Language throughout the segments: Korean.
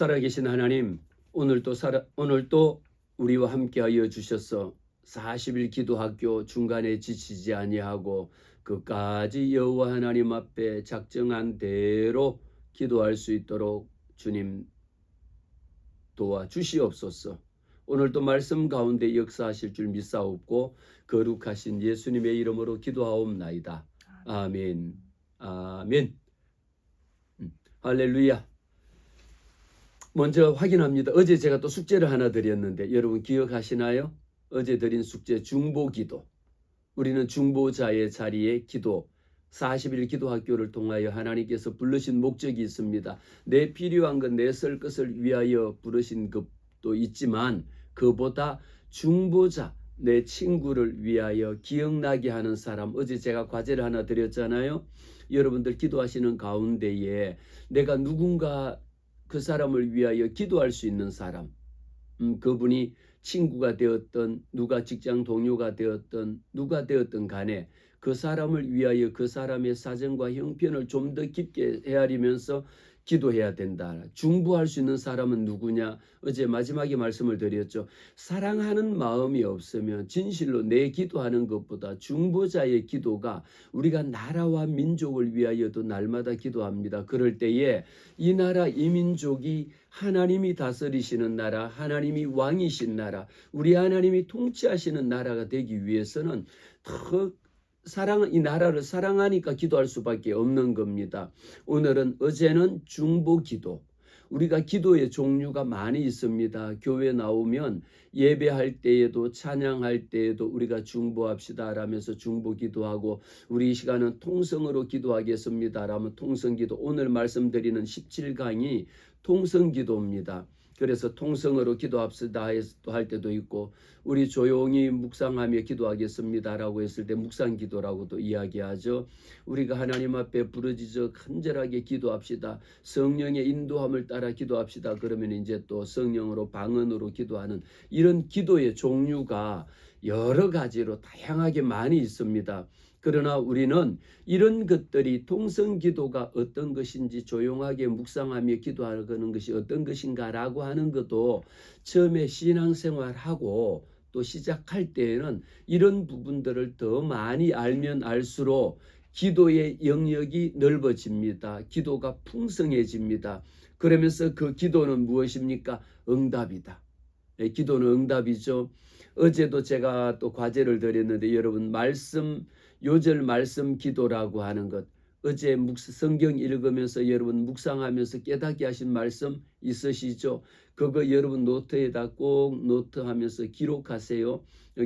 살아계신 하나님, 오늘도 우리와 함께하여 주셔서 40일 기도학교 중간에 지치지 아니하고 끝까지 여호와 하나님 앞에 작정한 대로 기도할 수 있도록 주님 도와주시옵소서. 오늘도 말씀 가운데 역사하실 줄 믿사옵고 거룩하신 예수님의 이름으로 기도하옵나이다. 아멘. 아멘. 할렐루야. 먼저 확인합니다. 어제 제가 또 숙제를 하나 드렸는데 여러분 기억하시나요? 어제 드린 숙제 중보기도. 우리는 중보자의 자리에 기도, 40일 기도학교를 통하여 하나님께서 부르신 목적이 있습니다. 내 필요한 것, 내 쓸 것을 위하여 부르신 것도 있지만 그보다 중보자, 내 친구를 위하여 기억나게 하는 사람. 어제 제가 과제를 하나 드렸잖아요. 여러분들 기도하시는 가운데에 내가 누군가 그 사람을 위하여 기도할 수 있는 사람, 그분이 친구가 되었던 누가 직장 동료가 되었던 누가 되었던 간에 그 사람을 위하여 그 사람의 사정과 형편을 좀 더 깊게 헤아리면서 기도해야 된다. 중보할 수 있는 사람은 누구냐? 어제 마지막에 말씀을 드렸죠. 사랑하는 마음이 없으면 진실로 내 기도하는 것보다 중보자의 기도가, 우리가 나라와 민족을 위하여도 날마다 기도합니다. 그럴 때에 이 나라 이 민족이 하나님이 다스리시는 나라, 하나님이 왕이신 나라, 우리 하나님이 통치하시는 나라가 되기 위해서는 더 이 나라를 사랑하니까 기도할 수밖에 없는 겁니다. 오늘은, 어제는 중보기도. 우리가 기도의 종류가 많이 있습니다. 교회 나오면 예배할 때에도 찬양할 때에도 우리가 중보합시다 라면서 중보기도하고, 우리 이 시간은 통성으로 기도하겠습니다 라면 통성기도. 오늘 말씀드리는 17강이 통성기도입니다. 그래서 통성으로 기도합시다 할 때도 있고, 우리 조용히 묵상하며 기도하겠습니다라고 했을 때 묵상기도라고도 이야기하죠. 우리가 하나님 앞에 부르짖어 간절하게 기도합시다. 성령의 인도함을 따라 기도합시다. 그러면 이제 또 성령으로 방언으로 기도하는 이런 기도의 종류가 여러 가지로 다양하게 많이 있습니다. 그러나 우리는 이런 것들이 통성기도가 어떤 것인지 조용하게 묵상하며 기도하는 것이 어떤 것인가라고 하는 것도 처음에 신앙생활하고 또 시작할 때에는 이런 부분들을 더 많이 알면 알수록 기도의 영역이 넓어집니다. 기도가 풍성해집니다. 그러면서 그 기도는 무엇입니까? 응답이다. 기도는 응답이죠. 어제도 제가 또 과제를 드렸는데 여러분, 요절 말씀 기도라고 하는 것, 어제 성경 읽으면서 여러분 묵상하면서 깨닫게 하신 말씀 있으시죠? 그거 여러분 노트에다 꼭 노트하면서 기록하세요.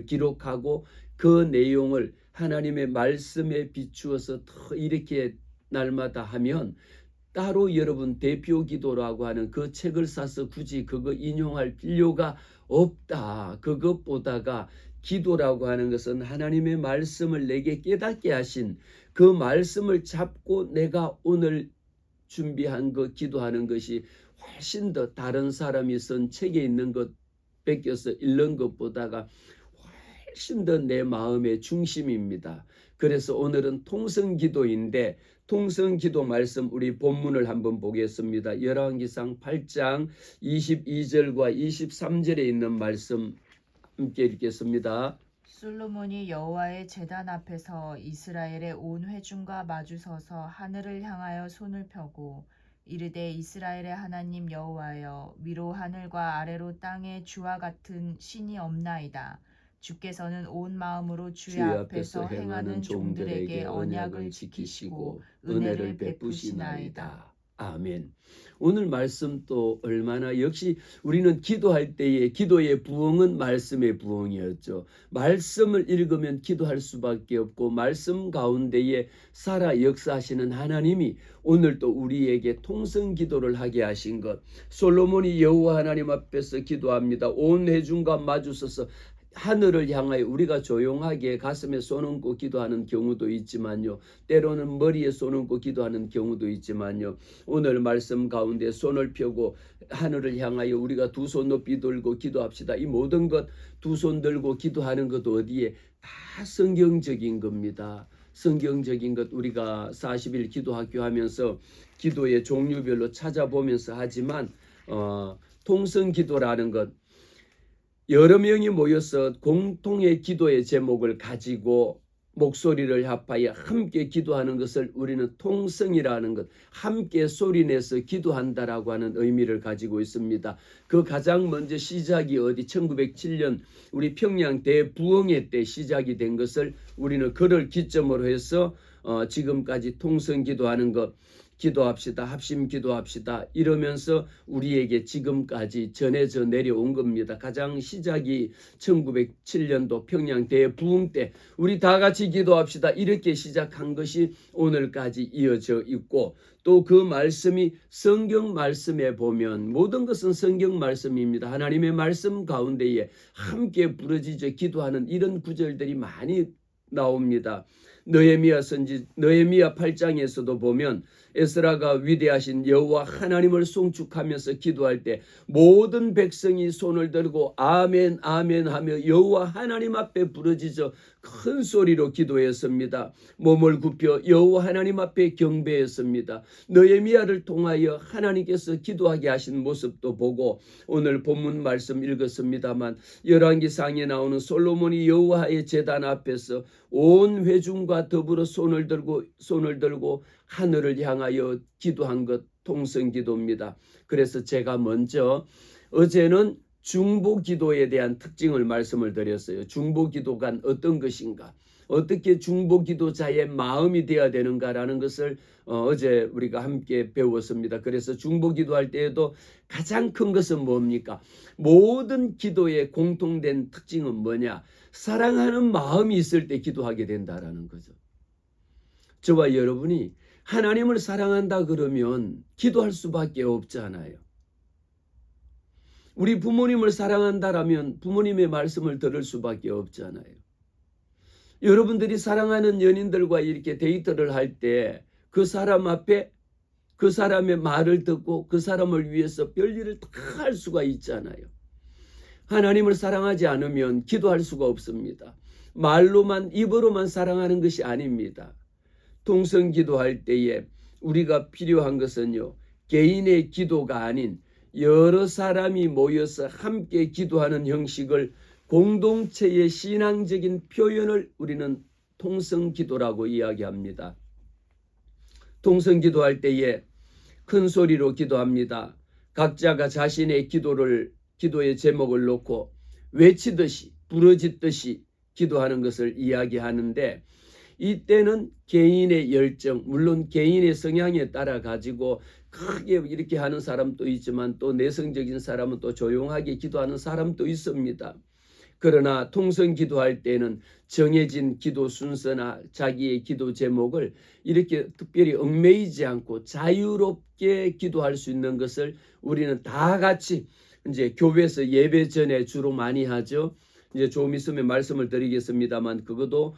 기록하고 그 내용을 하나님의 말씀에 비추어서 더 이렇게 날마다 하면, 따로 여러분 대표 기도라고 하는 그 책을 사서 굳이 그거 인용할 필요가 없다. 그것보다가 기도라고 하는 것은 하나님의 말씀을 내게 깨닫게 하신 그 말씀을 잡고 내가 오늘 준비한 것, 기도하는 것이 훨씬 더 다른 사람이 쓴 책에 있는 것 뺏겨서 읽는 것보다가 훨씬 더 내 마음의 중심입니다. 그래서 오늘은 통성기도인데, 통성기도 말씀 우리 본문을 한번 보겠습니다. 열왕기상 8장 22절과 23절에 있는 말씀 함께 읽겠습니다. 솔로몬이 여호와의 제단 앞에서 이스라엘의 온 회중과 마주서서 하늘을 향하여 손을 펴고 이르되, 이스라엘의 하나님 여호와여, 위로 하늘과 아래로 땅에 주와 같은 신이 없나이다. 주께서는 온 마음으로 주의 앞에서 행하는 종들에게 언약을 지키시고 은혜를 베푸시나이다. 아멘. 오늘 말씀 또 얼마나, 역시 우리는 기도할 때에 기도의 부흥은 말씀의 부흥이었죠. 말씀을 읽으면 기도할 수밖에 없고, 말씀 가운데에 살아 역사하시는 하나님이 오늘 또 우리에게 통성기도를 하게 하신 것. 솔로몬이 여호와 하나님 앞에서 기도합니다. 온 회중과 마주서서 하늘을 향하여, 우리가 조용하게 가슴에 손 얹고 기도하는 경우도 있지만요, 때로는 머리에 손 얹고 기도하는 경우도 있지만요, 오늘 말씀 가운데 손을 펴고 하늘을 향하여 우리가 두 손 높이 들고 기도합시다. 이 모든 것, 두 손 들고 기도하는 것 어디에? 다 성경적인 겁니다. 성경적인 것. 우리가 40일 기도학교 하면서 기도의 종류별로 찾아보면서 하지만 통성기도라는 것, 여러 명이 모여서 공통의 기도의 제목을 가지고 목소리를 합하여 함께 기도하는 것을 우리는 통성이라는 것, 함께 소리내서 기도한다라고 하는 의미를 가지고 있습니다. 그 가장 먼저 시작이 어디 1907년 우리 평양 대부흥회 때 시작이 된 것을 우리는 그를 기점으로 해서 지금까지 통성 기도하는 것, 기도합시다, 합심 기도합시다 이러면서 우리에게 지금까지 전해져 내려온 겁니다. 가장 시작이 1907년도 평양 대부흥 때 우리 다 같이 기도합시다 이렇게 시작한 것이 오늘까지 이어져 있고, 또 그 말씀이 성경 말씀에 보면 모든 것은 성경 말씀입니다. 하나님의 말씀 가운데에 함께 부러지져 기도하는 이런 구절들이 많이 나옵니다. 느헤미야 8장에서도 보면 에스라가 위대하신 여호와 하나님을 송축하면서 기도할 때 모든 백성이 손을 들고 아멘 아멘 하며 여호와 하나님 앞에 부르짖어 큰 소리로 기도했습니다. 몸을 굽혀 여호와 하나님 앞에 경배했습니다. 느헤미야를 통하여 하나님께서 기도하게 하신 모습도 보고, 오늘 본문 말씀 읽었습니다만 열왕기상에 나오는 솔로몬이 여호와의 제단 앞에서 온 회중과 더불어 손을 들고 하늘을 향하여 기도한 것, 통성기도입니다. 그래서 제가 먼저 어제는 중보기도에 대한 특징을 말씀을 드렸어요. 중보기도가 어떤 것인가, 어떻게 중보기도자의 마음이 되어야 되는가라는 것을 어제 우리가 함께 배웠습니다. 그래서 중보기도할 때에도 가장 큰 것은 뭡니까? 모든 기도의 공통된 특징은 뭐냐? 사랑하는 마음이 있을 때 기도하게 된다라는 거죠. 저와 여러분이 하나님을 사랑한다 그러면 기도할 수밖에 없잖아요. 우리 부모님을 사랑한다라면 부모님의 말씀을 들을 수밖에 없잖아요. 여러분들이 사랑하는 연인들과 이렇게 데이트를 할 때 그 사람 앞에 그 사람의 말을 듣고 그 사람을 위해서 별일을 다 할 수가 있잖아요. 하나님을 사랑하지 않으면 기도할 수가 없습니다. 말로만, 입으로만 사랑하는 것이 아닙니다. 통성기도할 때에 우리가 필요한 것은요, 개인의 기도가 아닌 여러 사람이 모여서 함께 기도하는 형식을, 공동체의 신앙적인 표현을 우리는 통성기도라고 이야기합니다. 통성기도할 때에 큰 소리로 기도합니다. 각자가 자신의 기도의 제목을 놓고 외치듯이 부르짖듯이 기도하는 것을 이야기하는데, 이때는 개인의 열정, 물론 개인의 성향에 따라 가지고 크게 이렇게 하는 사람도 있지만 또 내성적인 사람은 또 조용하게 기도하는 사람도 있습니다. 그러나 통성기도할 때는 정해진 기도 순서나 자기의 기도 제목을 이렇게 특별히 얽매이지 않고 자유롭게 기도할 수 있는 것을 우리는 다 같이 이제 교회에서 예배 전에 주로 많이 하죠. 이제 좀 있으면 말씀을 드리겠습니다만 그것도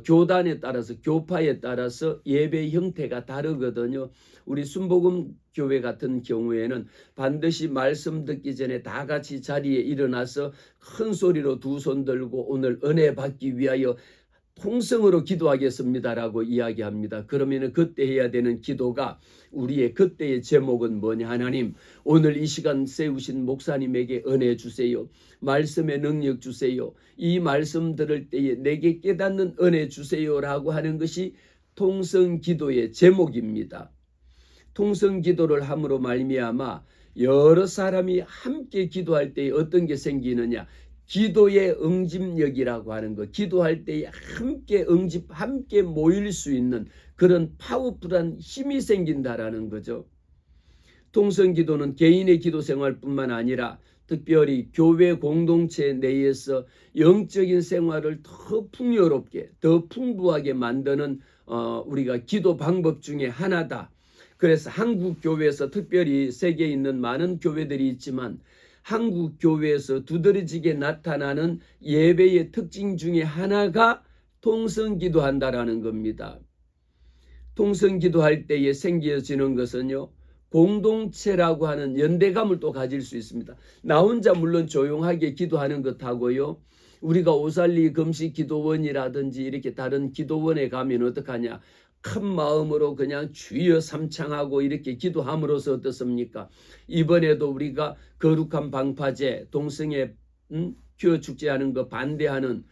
교단에 따라서, 교파에 따라서 예배 형태가 다르거든요. 우리 순복음 교회 같은 경우에는 반드시 말씀 듣기 전에 다 같이 자리에 일어나서 큰 소리로 두 손 들고 오늘 은혜 받기 위하여 통성으로 기도하겠습니다라고 이야기합니다. 그러면 그때 해야 되는 기도가, 우리의 그때의 제목은 뭐냐? 하나님, 오늘 이 시간 세우신 목사님에게 은혜 주세요. 말씀의 능력 주세요. 이 말씀 들을 때에 내게 깨닫는 은혜 주세요라고 하는 것이 통성기도의 제목입니다. 통성기도를 함으로 말미암아 여러 사람이 함께 기도할 때에 어떤 게 생기느냐? 기도의 응집력이라고 하는 것, 기도할 때에 함께 모일 수 있는 그런 파워풀한 힘이 생긴다라는 거죠. 통성기도는 개인의 기도 생활뿐만 아니라 특별히 교회 공동체 내에서 영적인 생활을 더 풍요롭게, 더 풍부하게 만드는 우리가 기도 방법 중에 하나다. 그래서 한국 교회에서, 특별히 세계에 있는 많은 교회들이 있지만 한국 교회에서 두드러지게 나타나는 예배의 특징 중에 하나가 통성기도한다라는 겁니다. 통성기도할 때에 생겨지는 것은요, 공동체라고 하는 연대감을 또 가질 수 있습니다. 나 혼자 물론 조용하게 기도하는 것하고요, 우리가 오살리 금식 기도원이라든지 이렇게 다른 기도원에 가면 어떡하냐? 큰 마음으로 그냥 주여 삼창하고 이렇게 기도함으로써 어떻습니까? 이번에도 우리가 거룩한 방파제 동성애 교회 축제하는 거 반대하는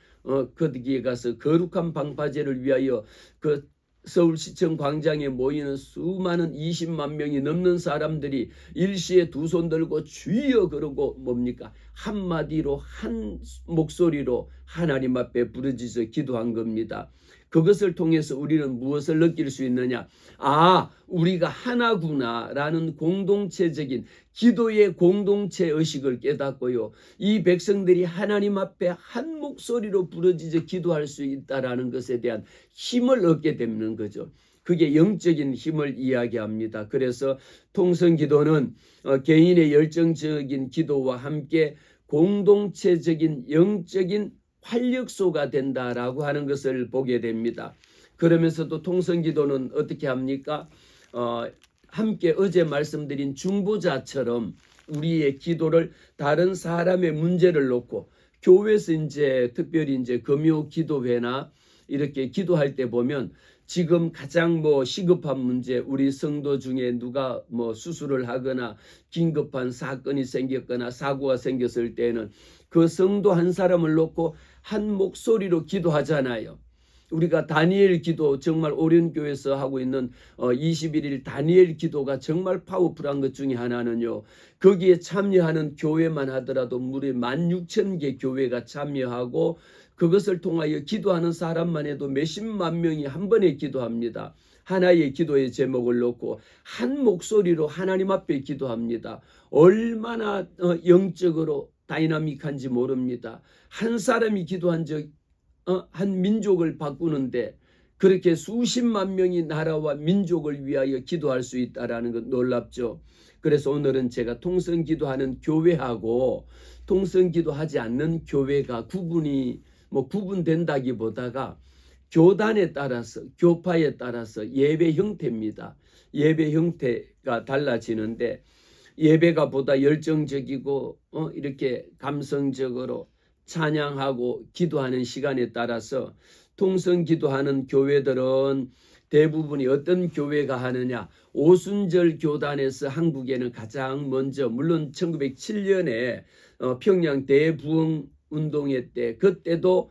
거기에 가서 거룩한 방파제를 위하여 그 서울시청 광장에 모이는 수많은 20만 명이 넘는 사람들이 일시에 두 손 들고 주여 그러고 뭡니까? 한마디로 한 목소리로 하나님 앞에 부르짖어 기도한 겁니다. 그것을 통해서 우리는 무엇을 느낄 수 있느냐? 아, 우리가 하나구나라는 공동체적인 기도의 공동체 의식을 깨닫고요. 이 백성들이 하나님 앞에 한 목소리로 부르짖어 기도할 수 있다라는 것에 대한 힘을 얻게 되는 거죠. 그게 영적인 힘을 이야기합니다. 그래서 통성기도는 개인의 열정적인 기도와 함께 공동체적인 영적인 활력소가 된다라고 하는 것을 보게 됩니다. 그러면서도 통성기도는 어떻게 합니까? 함께 어제 말씀드린 중보자처럼 우리의 기도를 다른 사람의 문제를 놓고 교회에서 이제 특별히 이제 금요 기도회나 이렇게 기도할 때 보면 지금 가장 시급한 문제, 우리 성도 중에 누가 수술을 하거나 긴급한 사건이 생겼거나 사고가 생겼을 때는 그 성도 한 사람을 놓고 한 목소리로 기도하잖아요. 우리가 다니엘 기도 정말 오륜교에서 하고 있는 21일 다니엘 기도가 정말 파워풀한 것 중에 하나는요. 거기에 참여하는 교회만 하더라도 무려 16,000개 교회가 참여하고 그것을 통하여 기도하는 사람만 해도 몇십만 명이 한 번에 기도합니다. 하나의 기도의 제목을 놓고 한 목소리로 하나님 앞에 기도합니다. 얼마나 영적으로 다이나믹한지 모릅니다. 한 사람이 기도한 한 민족을 바꾸는데 그렇게 수십만 명이 나라와 민족을 위하여 기도할 수 있다라는 것 놀랍죠. 그래서 오늘은 제가 통성기도하는 교회하고 통성기도하지 않는 교회가 구분된다기보다가 교단에 따라서 교파에 따라서 예배 형태입니다. 예배 형태가 달라지는데 예배가 보다 열정적이고 이렇게 감성적으로 찬양하고 기도하는 시간에 따라서 통성기도하는 교회들은 대부분이 어떤 교회가 하느냐? 오순절 교단에서 한국에는 가장 먼저 물론 1907년에 평양 대부흥 운동회 때 그때도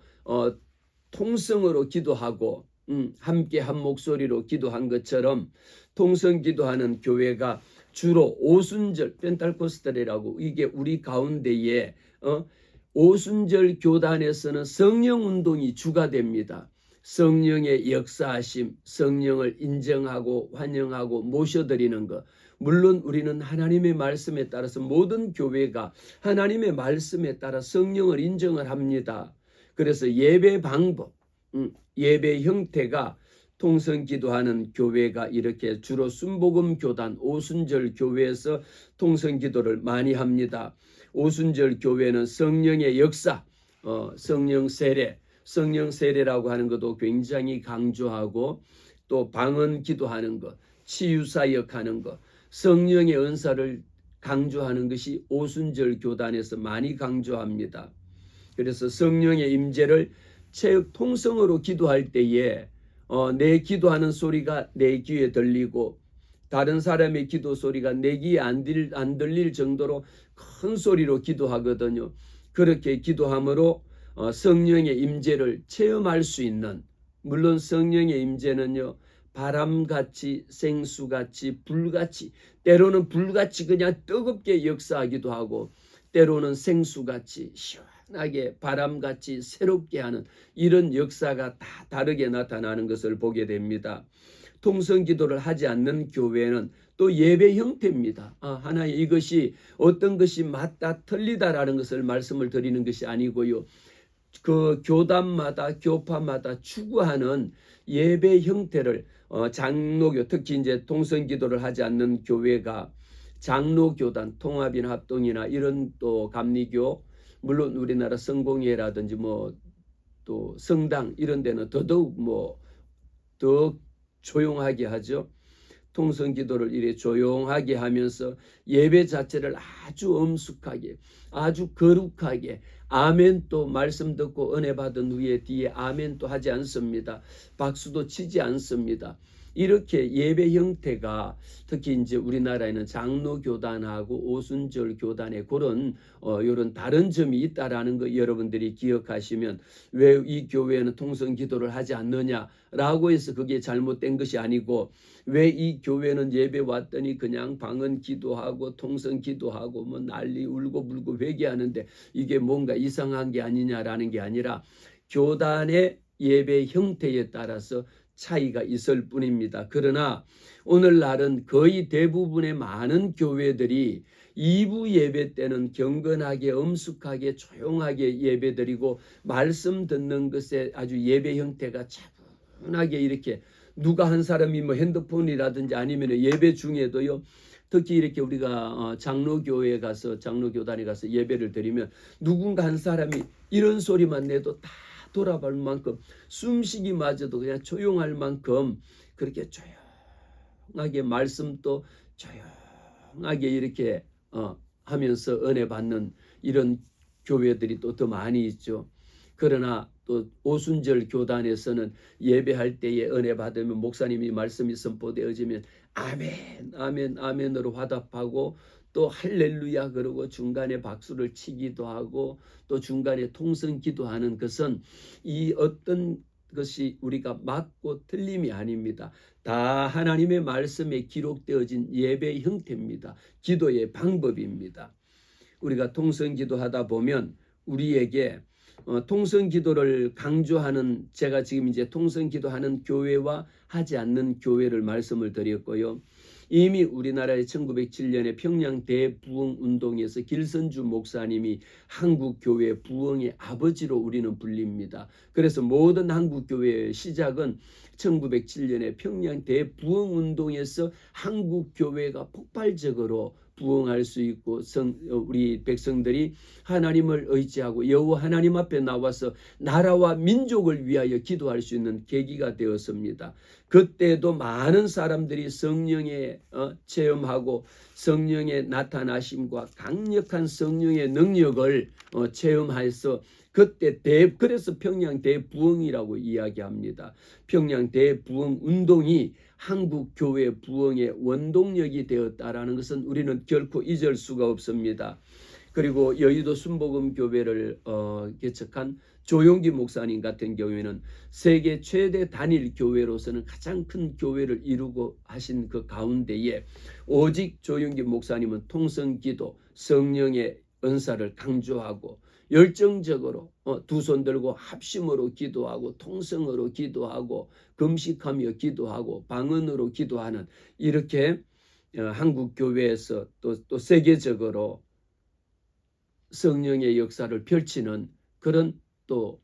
통성으로 기도하고 함께 한 목소리로 기도한 것처럼 통성기도하는 교회가 주로 오순절 펜탈코스탈이라고 이게 우리 가운데에 오순절 교단에서는 성령 운동이 주가 됩니다. 성령의 역사하심, 성령을 인정하고 환영하고 모셔드리는 것. 물론 우리는 하나님의 말씀에 따라서 모든 교회가 하나님의 말씀에 따라 성령을 인정을 합니다. 그래서 예배 방법, 예배 형태가 통성기도하는 교회가 이렇게 주로 순복음 교단 오순절 교회에서 통성기도를 많이 합니다. 오순절 교회는 성령의 역사, 성령 세례라고 하는 것도 굉장히 강조하고 또 방언 기도하는 것, 치유사역하는 것, 성령의 은사를 강조하는 것이 오순절 교단에서 많이 강조합니다. 그래서 성령의 임재를 통성으로 기도할 때에 내 기도하는 소리가 내 귀에 들리고 다른 사람의 기도 소리가 내 귀에 안 들릴 정도로 큰 소리로 기도하거든요. 그렇게 기도함으로 성령의 임재를 체험할 수 있는, 물론 성령의 임재는요 바람같이 생수같이 불같이, 때로는 불같이 그냥 뜨겁게 역사하기도 하고 때로는 생수같이 시원하게 바람같이 새롭게 하는 이런 역사가 다 다르게 나타나는 것을 보게 됩니다. 통성기도를 하지 않는 교회는 또 예배 형태입니다. 하나의 이것이 어떤 것이 맞다 틀리다라는 것을 말씀을 드리는 것이 아니고요. 그 교단마다 교파마다 추구하는 예배 형태를 장로교, 특히 이제 통성기도를 하지 않는 교회가 장로교단, 통합이나 합동이나 이런 또 감리교, 물론 우리나라 성공회라든지 또 성당 이런 데는 더더욱 더 조용하게 하죠. 통성기도를 이래 조용하게 하면서 예배 자체를 아주 엄숙하게, 아주 거룩하게, 아멘 또 말씀 듣고 은혜 받은 후에 뒤에 아멘 또 하지 않습니다. 박수도 치지 않습니다. 이렇게 예배 형태가 특히 이제 우리나라에는 장로교단하고 오순절 교단의 그런 이런 다른 점이 있다라는 거 여러분들이 기억하시면 왜 이 교회는 통성 기도를 하지 않느냐라고 해서 그게 잘못된 것이 아니고 왜 이 교회는 예배 왔더니 그냥 방언 기도하고 통성 기도하고 뭐 난리 울고 불고 회개하는데 이게 뭔가 이상한 게 아니냐라는 게 아니라 교단의 예배 형태에 따라서 차이가 있을 뿐입니다. 그러나 오늘날은 거의 대부분의 많은 교회들이 2부 예배 때는 경건하게 엄숙하게 조용하게 예배드리고 말씀 듣는 것에 아주 예배 형태가 차분하게 이렇게 누가 한 사람이 뭐 핸드폰이라든지 아니면 예배 중에도요. 특히 이렇게 우리가 장로교회에 가서 장로교단에 가서 예배를 드리면 누군가 한 사람이 이런 소리만 내도 다 돌아볼 만큼 숨쉬기마저도 그냥 조용할 만큼 그렇게 조용하게 말씀도 조용하게 이렇게 하면서 은혜 받는 이런 교회들이 또 더 많이 있죠. 그러나 또 오순절 교단에서는 예배할 때에 은혜 받으면 목사님이 말씀이 선포되어지면 아멘 아멘 아멘으로 화답하고 또 할렐루야 그러고 중간에 박수를 치기도 하고 또 중간에 통성 기도하는 것은 이 어떤 것이 우리가 맞고 틀림이 아닙니다. 다 하나님의 말씀에 기록되어진 예배 형태입니다. 기도의 방법입니다. 우리가 통성 기도하다 보면 우리에게 통성 기도를 강조하는 제가 지금 이제 통성 기도하는 교회와 하지 않는 교회를 말씀을 드렸고요. 이미 우리나라의 1907년에 평양 대부흥 운동에서 길선주 목사님이 한국 교회 부흥의 아버지로 우리는 불립니다. 그래서 모든 한국 교회의 시작은 1907년에 평양 대부흥 운동에서 한국 교회가 폭발적으로 부흥할 수 있고 우리 백성들이 하나님을 의지하고 여호와 하나님 앞에 나와서 나라와 민족을 위하여 기도할 수 있는 계기가 되었습니다. 그때도 많은 사람들이 성령에 체험하고 성령의 나타나심과 강력한 성령의 능력을 체험해서 그때 그래서 평양 대부흥이라고 이야기합니다. 평양 대부흥 운동이 한국 교회 부흥의 원동력이 되었다라는 것은 우리는 결코 잊을 수가 없습니다. 그리고 여의도 순복음 교회를 개척한 조용기 목사님 같은 경우에는 세계 최대 단일 교회로서는 가장 큰 교회를 이루고 하신 그 가운데에 오직 조용기 목사님은 통성기도 성령의 은사를 강조하고 열정적으로 두 손 들고 합심으로 기도하고 통성으로 기도하고 금식하며 기도하고 방언으로 기도하는 이렇게 한국 교회에서 또 세계적으로 성령의 역사를 펼치는 그런 또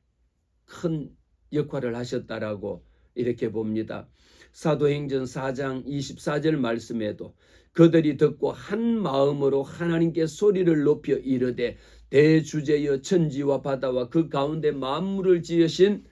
큰 역할을 하셨다라고 이렇게 봅니다. 사도행전 4장 24절 말씀에도 그들이 듣고 한 마음으로 하나님께 소리를 높여 이르되 대주제여 천지와 바다와 그 가운데 만물을 지으신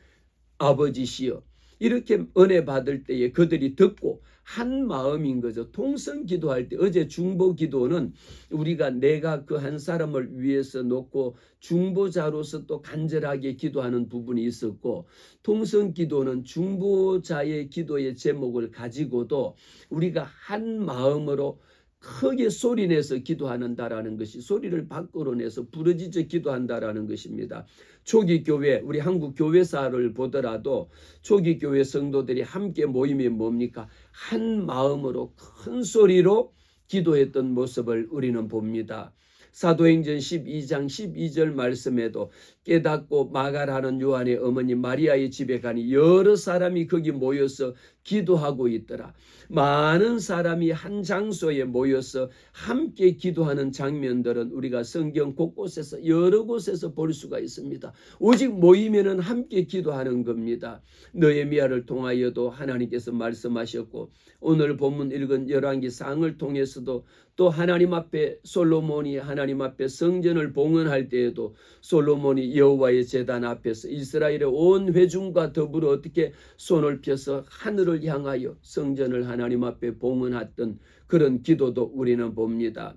아버지시여 이렇게 은혜 받을 때에 그들이 듣고 한 마음인 거죠. 통성 기도할 때 어제 중보 기도는 우리가 내가 그 한 사람을 위해서 놓고 중보자로서 또 간절하게 기도하는 부분이 있었고 통성 기도는 중보자의 기도의 제목을 가지고도 우리가 한 마음으로 크게 소리내서 기도한다라는 것이 소리를 밖으로 내서 부르짖어 기도한다라는 것입니다. 초기 교회 우리 한국 교회사를 보더라도 초기 교회 성도들이 함께 모임이 뭡니까? 한 마음으로 큰 소리로 기도했던 모습을 우리는 봅니다. 사도행전 12장 12절 말씀에도 깨닫고 마가라는 요한의 어머니 마리아의 집에 가니 여러 사람이 거기 모여서 기도하고 있더라. 많은 사람이 한 장소에 모여서 함께 기도하는 장면들은 우리가 성경 곳곳에서 여러 곳에서 볼 수가 있습니다. 오직 모이면은 함께 기도하는 겁니다. 느헤미야를 통하여도 하나님께서 말씀하셨고 오늘 본문 읽은 열왕기상을 통해서도 또 하나님 앞에 솔로몬이 하나님 앞에 성전을 봉헌할 때에도 솔로몬이 여호와의 제단 앞에서 이스라엘의 온 회중과 더불어 어떻게 손을 펴서 하늘을 향하여 성전을 하나님 앞에 봉헌했던 그런 기도도 우리는 봅니다.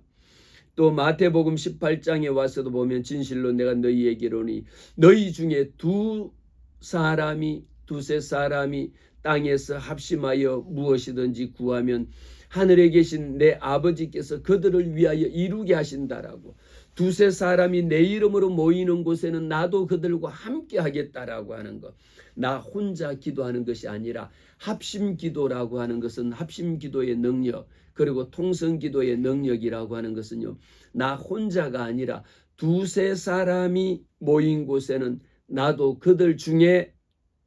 또 마태복음 18장에 와서도 보면 진실로 내가 너희에게 이르노니 너희 중에 두세 사람이 땅에서 합심하여 무엇이든지 구하면 하늘에 계신 내 아버지께서 그들을 위하여 이루게 하신다라고. 두세 사람이 내 이름으로 모이는 곳에는 나도 그들과 함께 하겠다라고 하는 것. 나 혼자 기도하는 것이 아니라 합심 기도라고 하는 것은 합심 기도의 능력, 그리고 통성 기도의 능력이라고 하는 것은요, 나 혼자가 아니라 두세 사람이 모인 곳에는 나도 그들 중에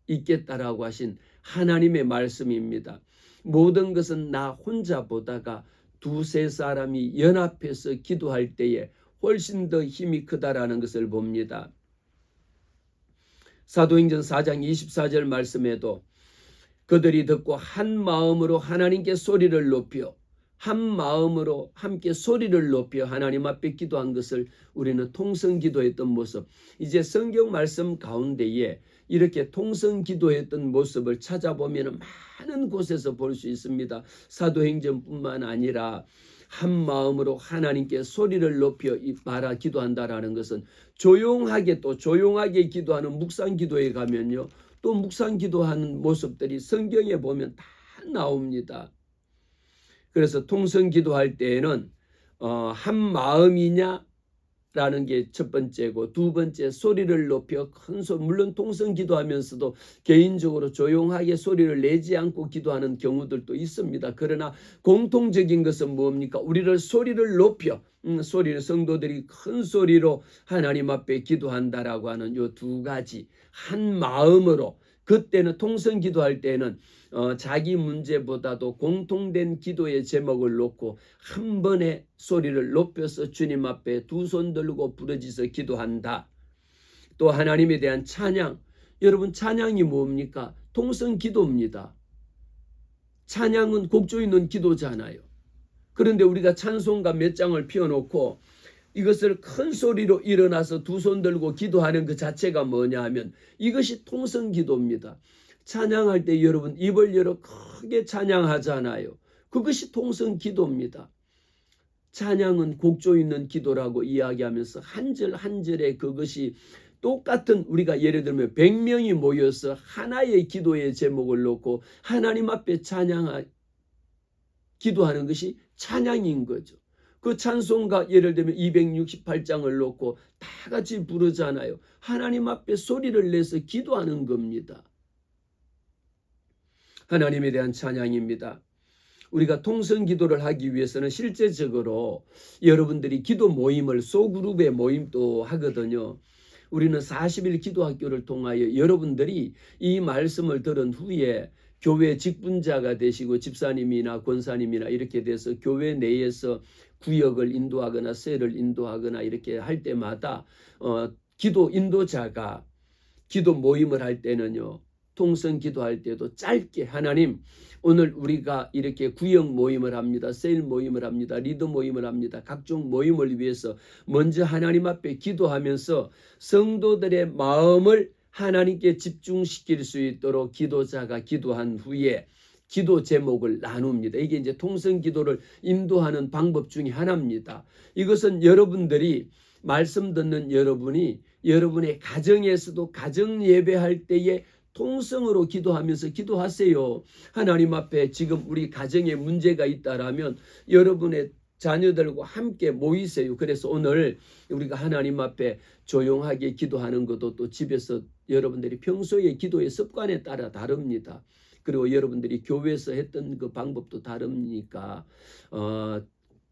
있겠다라고 하신 하나님의 말씀입니다. 모든 것은 나 혼자 보다가 두세 사람이 연합해서 기도할 때에 훨씬 더 힘이 크다라는 것을 봅니다. 사도행전 4장 24절 말씀에도 그들이 듣고 한 마음으로 하나님께 소리를 높여, 한 마음으로 함께 소리를 높여 하나님 앞에 기도한 것을 우리는 통성 기도했던 모습, 이제 성경 말씀 가운데에 이렇게 통성 기도했던 모습을 찾아보면 많은 곳에서 볼 수 있습니다. 사도행전뿐만 아니라 한 마음으로 하나님께 소리를 높여 말아 기도한다라는 것은 조용하게, 또 조용하게 기도하는 묵상 기도에 가면요, 또 묵상 기도하는 모습들이 성경에 보면 다 나옵니다. 그래서 통성 기도할 때에는 한 마음이냐 라는 게 첫 번째고, 두 번째 소리를 높여 큰 소리, 물론 통성 기도하면서도 개인적으로 조용하게 소리를 내지 않고 기도하는 경우들도 있습니다. 그러나 공통적인 것은 뭡니까? 우리를 소리를 높여, 소리를 성도들이 큰 소리로 하나님 앞에 기도한다라고 하는 요 두 가지, 한 마음으로. 그때는 통성 기도할 때는 자기 문제보다도 공통된 기도의 제목을 놓고 한 번에 소리를 높여서 주님 앞에 두 손 들고 부르짖어 기도한다. 또 하나님에 대한 찬양. 여러분, 찬양이 뭡니까? 통성 기도입니다. 찬양은 곡조 있는 기도잖아요. 그런데 우리가 찬송가 몇 장을 피워놓고 이것을 큰 소리로 일어나서 두 손 들고 기도하는 그 자체가 뭐냐 하면 이것이 통성 기도입니다. 찬양할 때 여러분 입을 열어 크게 찬양하잖아요. 그것이 통성 기도입니다. 찬양은 곡조 있는 기도라고 이야기하면서 한 절 한 절에 그것이 똑같은, 우리가 예를 들면 100명이 모여서 하나의 기도의 제목을 놓고 하나님 앞에 기도하는 것이 찬양인 거죠. 그 찬송가 예를 들면 268장을 놓고 다 같이 부르잖아요. 하나님 앞에 소리를 내서 기도하는 겁니다. 하나님에 대한 찬양입니다. 우리가 통성 기도를 하기 위해서는 실제적으로 여러분들이 기도 모임을, 소그룹의 모임도 하거든요. 우리는 40일 기도학교를 통하여 여러분들이 이 말씀을 들은 후에 교회 직분자가 되시고 집사님이나 권사님이나 이렇게 돼서 교회 내에서 구역을 인도하거나 셀을 인도하거나 이렇게 할 때마다 기도 인도자가 기도 모임을 할 때는요, 통성 기도할 때도 짧게 하나님, 오늘 우리가 이렇게 구역 모임을 합니다. 셀 모임을 합니다. 리더 모임을 합니다. 각종 모임을 위해서 먼저 하나님 앞에 기도하면서 성도들의 마음을 하나님께 집중시킬 수 있도록 기도자가 기도한 후에 기도 제목을 나눕니다. 이게 이제 통성 기도를 인도하는 방법 중에 하나입니다. 이것은 여러분들이 말씀 듣는 여러분이 여러분의 가정에서도 가정 예배할 때에 통성으로 기도하면서 기도하세요. 하나님 앞에 지금 우리 가정에 문제가 있다라면 여러분의 자녀들과 함께 모이세요. 그래서 오늘 우리가 하나님 앞에 조용하게 기도하는 것도 또 집에서 여러분들이 평소에 기도의 습관에 따라 다릅니다. 그리고 여러분들이 교회에서 했던 그 방법도 다르니까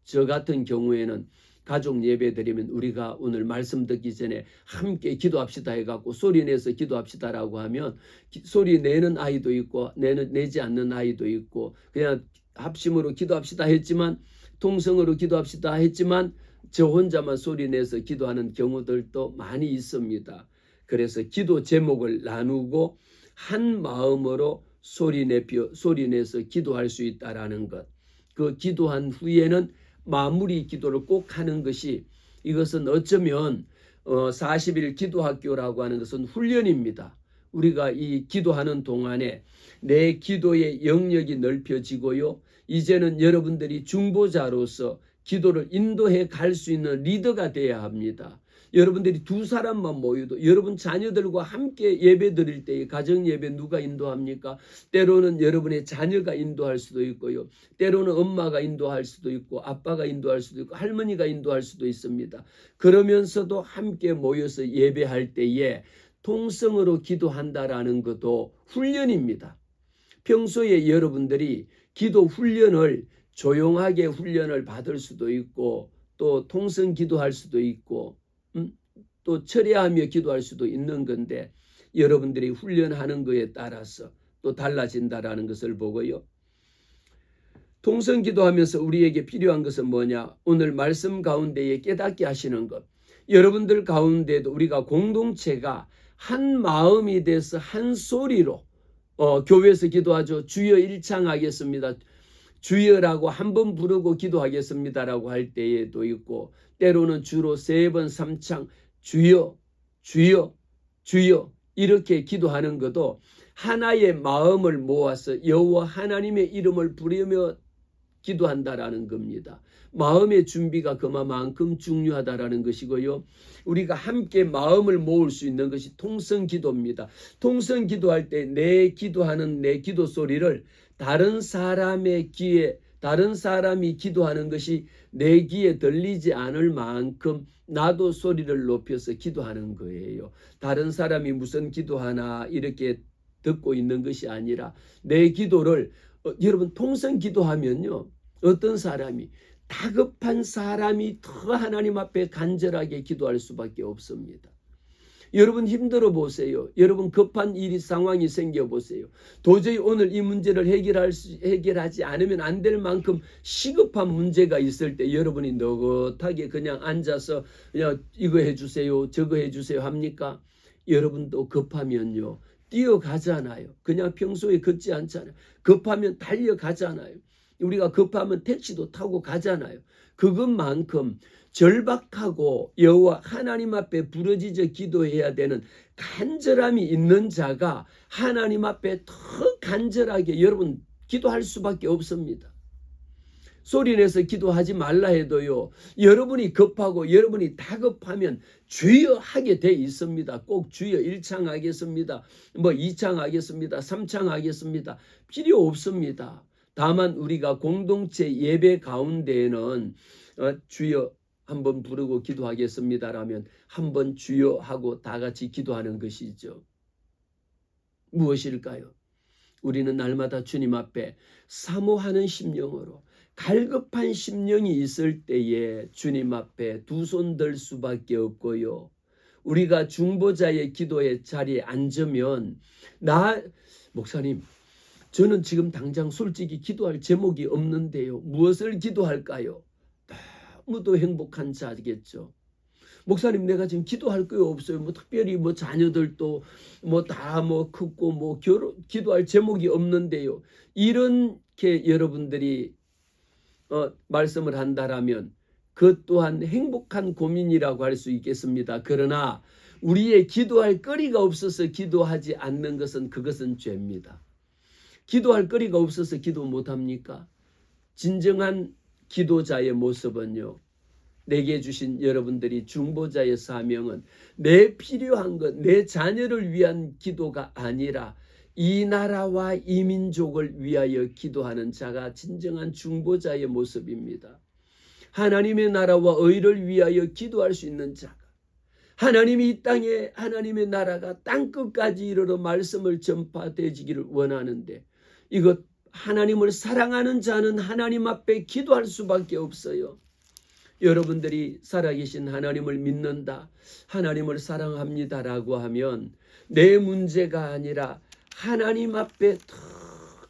저 같은 경우에는 가족 예배 드리면 우리가 오늘 말씀 듣기 전에 함께 기도합시다 해갖고 소리 내서 기도합시다라고 하면 소리 내는 아이도 있고 내지 않는 아이도 있고 그냥 합심으로 기도합시다 했지만 통성으로 기도합시다 했지만 저 혼자만 소리 내서 기도하는 경우들도 많이 있습니다. 그래서 기도 제목을 나누고 한 마음으로 소리 내서 기도할 수 있다라는 것. 그 기도한 후에는 마무리 기도를 꼭 하는 것이, 이것은 어쩌면 40일 기도학교라고 하는 것은 훈련입니다. 우리가 이 기도하는 동안에 내 기도의 영역이 넓혀지고요. 이제는 여러분들이 중보자로서 기도를 인도해 갈 수 있는 리더가 되어야 합니다. 여러분들이 두 사람만 모여도 여러분 자녀들과 함께 예배 드릴 때에 가정 예배 누가 인도합니까? 때로는 여러분의 자녀가 인도할 수도 있고요. 때로는 엄마가 인도할 수도 있고 아빠가 인도할 수도 있고 할머니가 인도할 수도 있습니다. 그러면서도 함께 모여서 예배할 때에 통성으로 기도한다라는 것도 훈련입니다. 평소에 여러분들이 기도 훈련을 조용하게 훈련을 받을 수도 있고 또 통성 기도할 수도 있고 또 철야하며 기도할 수도 있는 건데 여러분들이 훈련하는 것에 따라서 또 달라진다라는 것을 보고요. 통성 기도하면서 우리에게 필요한 것은 뭐냐? 오늘 말씀 가운데에 깨닫게 하시는 것. 여러분들 가운데도 우리가 공동체가 한 마음이 돼서 한 소리로 교회에서 기도하죠. 주여 일창하겠습니다. 주여라고 한 번 부르고 기도하겠습니다라고 할 때에도 있고 때로는 주로 3번 3창 주여 주여 주여 이렇게 기도하는 것도 하나의 마음을 모아서 여호와 하나님의 이름을 부르며 기도한다라는 겁니다. 마음의 준비가 그만큼 중요하다라는 것이고요. 우리가 함께 마음을 모을 수 있는 것이 통성 기도입니다. 통성 기도할 때 내 기도하는 내 기도 소리를 다른 사람의 귀에 다른 사람이 기도하는 것이 내 귀에 들리지 않을 만큼 나도 소리를 높여서 기도하는 거예요. 다른 사람이 무슨 기도하나 이렇게 듣고 있는 것이 아니라 내 기도를 여러분 통성 기도하면요. 어떤 사람이 다급한 사람이 더 하나님 앞에 간절하게 기도할 수밖에 없습니다. 여러분 힘들어 보세요. 여러분 급한 일이 상황이 생겨 보세요. 도저히 오늘 이 문제를 해결하지 않으면 안 될 만큼 시급한 문제가 있을 때 여러분이 느긋하게 그냥 앉아서 그냥 이거 해주세요 저거 해주세요 합니까? 여러분도 급하면요. 뛰어가잖아요. 그냥 평소에 걷지 않잖아요. 급하면 달려가잖아요. 우리가 급하면 택시도 타고 가잖아요. 그것만큼 절박하고 여호와 하나님 앞에 부르짖어 기도해야 되는 간절함이 있는 자가 하나님 앞에 더 간절하게 여러분 기도할 수밖에 없습니다. 소리내서 기도하지 말라 해도요. 여러분이 급하고 여러분이 다급하면 주여 하게 돼 있습니다. 꼭 주여 1창 하겠습니다. 2창 하겠습니다. 3창 하겠습니다. 필요 없습니다. 다만 우리가 공동체 예배 가운데에는 주여 한번 부르고 기도하겠습니다라면 한번 주여 하고 다 같이 기도하는 것이죠. 무엇일까요? 우리는 날마다 주님 앞에 사모하는 심령으로 갈급한 심령이 있을 때에 주님 앞에 두 손 들 수밖에 없고요. 우리가 중보자의 기도의 자리에 앉으면 목사님 저는 지금 당장 솔직히 기도할 제목이 없는데요. 무엇을 기도할까요? 너무도 행복한 자겠죠. 목사님 내가 지금 기도할 거 없어요. 특별히 자녀들도 다 크고 기도할 제목이 없는데요. 이렇게 여러분들이 말씀을 한다라면 그 또한 행복한 고민이라고 할 수 있겠습니다. 그러나 우리의 기도할 거리가 없어서 기도하지 않는 것은 그것은 죄입니다. 기도할 거리가 없어서 기도 못합니까? 진정한 기도자의 모습은요. 내게 주신 여러분들이 중보자의 사명은 내 필요한 것, 내 자녀를 위한 기도가 아니라 이 나라와 이 민족을 위하여 기도하는 자가 진정한 중보자의 모습입니다. 하나님의 나라와 의를 위하여 기도할 수 있는 자가 하나님이 이 땅에 하나님의 나라가 땅끝까지 이르러 말씀을 전파되지기를 원하는데 이것 하나님을 사랑하는 자는 하나님 앞에 기도할 수밖에 없어요. 여러분들이 살아계신 하나님을 믿는다, 하나님을 사랑합니다라고 하면 내 문제가 아니라 하나님 앞에 더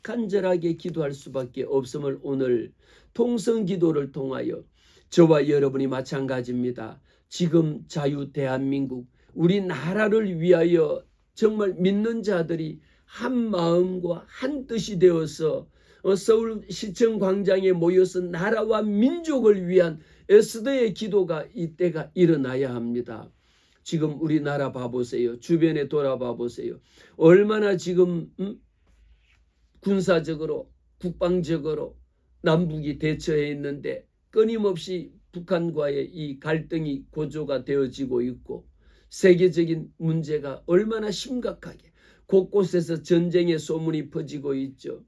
간절하게 기도할 수밖에 없음을 오늘 통성 기도를 통하여 저와 여러분이 마찬가지입니다. 지금 자유 대한민국 우리 나라를 위하여 정말 믿는 자들이 한 마음과 한 뜻이 되어서 서울시청 광장에 모여서 나라와 민족을 위한 에스더의 기도가 이때가 일어나야 합니다. 지금 우리나라 봐보세요. 주변에 돌아봐 보세요. 얼마나 지금 군사적으로 국방적으로 남북이 대처해 있는데 끊임없이 북한과의 이 갈등이 고조가 되어지고 있고 세계적인 문제가 얼마나 심각하게 곳곳에서 전쟁의 소문이 퍼지고 있죠.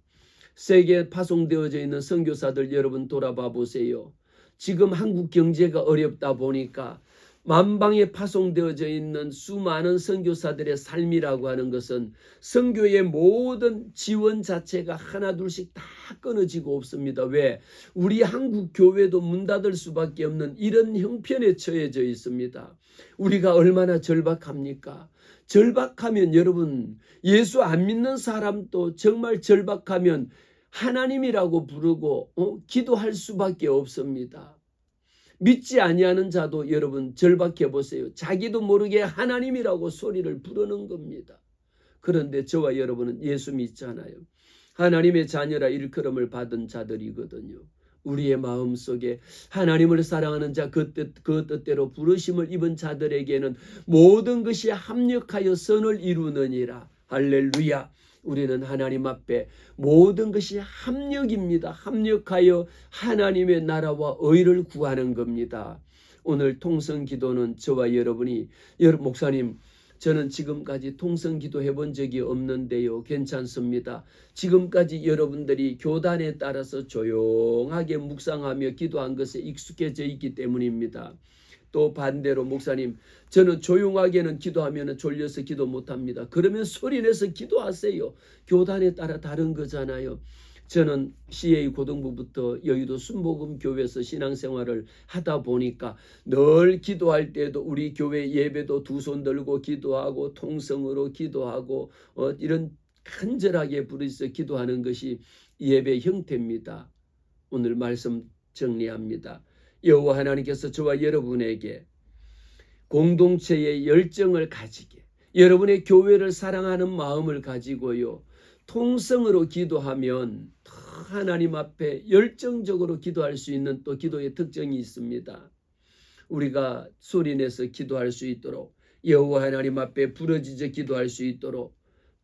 세계에 파송되어져 있는 선교사들 여러분 돌아봐 보세요. 지금 한국 경제가 어렵다 보니까 만방에 파송되어져 있는 수많은 선교사들의 삶이라고 하는 것은 선교의 모든 지원 자체가 하나둘씩 다 끊어지고 없습니다. 왜? 우리 한국 교회도 문 닫을 수밖에 없는 이런 형편에 처해져 있습니다. 우리가 얼마나 절박합니까? 절박하면 여러분, 예수 안 믿는 사람도 정말 절박하면 하나님이라고 부르고 기도할 수밖에 없습니다. 믿지 아니하는 자도 여러분 절박해 보세요. 자기도 모르게 하나님이라고 소리를 부르는 겁니다. 그런데 저와 여러분은 예수 믿잖아요. 하나님의 자녀라 일컬음을 받은 자들이거든요. 우리의 마음속에 하나님을 사랑하는 자 그 뜻대로 부르심을 입은 자들에게는 모든 것이 합력하여 선을 이루느니라. 할렐루야. 우리는 하나님 앞에 모든 것이 합력입니다. 합력하여 하나님의 나라와 의를 구하는 겁니다. 오늘 통성기도는 저와 여러분이 목사님 저는 지금까지 통성기도 해본 적이 없는데요. 괜찮습니다. 지금까지 여러분들이 교단에 따라서 조용하게 묵상하며 기도한 것에 익숙해져 있기 때문입니다. 또 반대로 목사님 저는 조용하게는 기도하면 졸려서 기도 못합니다. 그러면 소리내서 기도하세요. 교단에 따라 다른 거잖아요. 저는 CA 고등부부터 여의도 순복음교회에서 신앙생활을 하다 보니까 늘 기도할 때도 우리 교회 예배도 두 손 들고 기도하고 통성으로 기도하고 이런 간절하게 부르짖어 기도하는 것이 예배 형태입니다. 오늘 말씀 정리합니다. 여호와 하나님께서 저와 여러분에게 공동체의 열정을 가지게 여러분의 교회를 사랑하는 마음을 가지고요. 통성으로 기도하면 하나님 앞에 열정적으로 기도할 수 있는 또 기도의 특징이 있습니다. 우리가 소리내서 기도할 수 있도록 여호와 하나님 앞에 부르짖어 기도할 수 있도록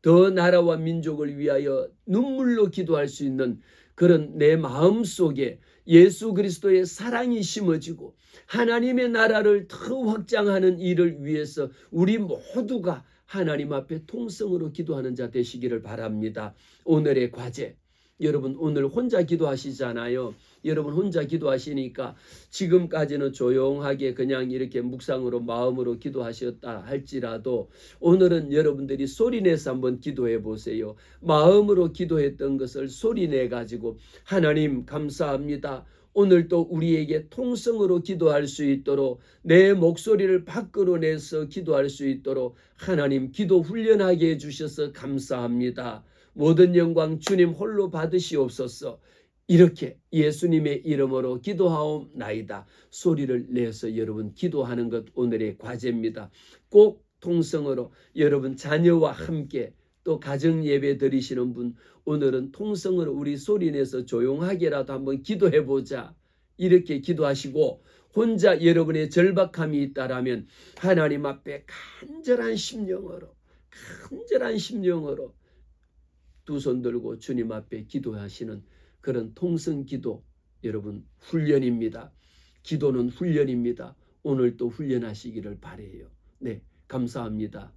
더 나라와 민족을 위하여 눈물로 기도할 수 있는 그런 내 마음속에 예수 그리스도의 사랑이 심어지고 하나님의 나라를 더 확장하는 일을 위해서 우리 모두가 하나님 앞에 통성으로 기도하는 자 되시기를 바랍니다. 오늘의 과제, 여러분 오늘 혼자 기도하시잖아요. 여러분 혼자 기도하시니까 지금까지는 조용하게 그냥 이렇게 묵상으로 마음으로 기도하셨다 할지라도 오늘은 여러분들이 소리내서 한번 기도해 보세요. 마음으로 기도했던 것을 소리내 가지고 하나님 감사합니다. 오늘도 우리에게 통성으로 기도할 수 있도록 내 목소리를 밖으로 내서 기도할 수 있도록 하나님 기도 훈련하게 해주셔서 감사합니다. 모든 영광 주님 홀로 받으시옵소서. 이렇게 예수님의 이름으로 기도하옵나이다. 소리를 내서 여러분 기도하는 것 오늘의 과제입니다. 꼭 통성으로 여러분 자녀와 함께 또 가정 예배 드리시는 분 오늘은 통성으로 우리 소리내서 조용하게라도 한번 기도해보자. 이렇게 기도하시고 혼자 여러분의 절박함이 있다라면 하나님 앞에 간절한 심령으로 두 손 들고 주님 앞에 기도하시는 그런 통성기도 여러분 훈련입니다. 기도는 훈련입니다. 오늘 또 훈련하시기를 바라요. 네, 감사합니다.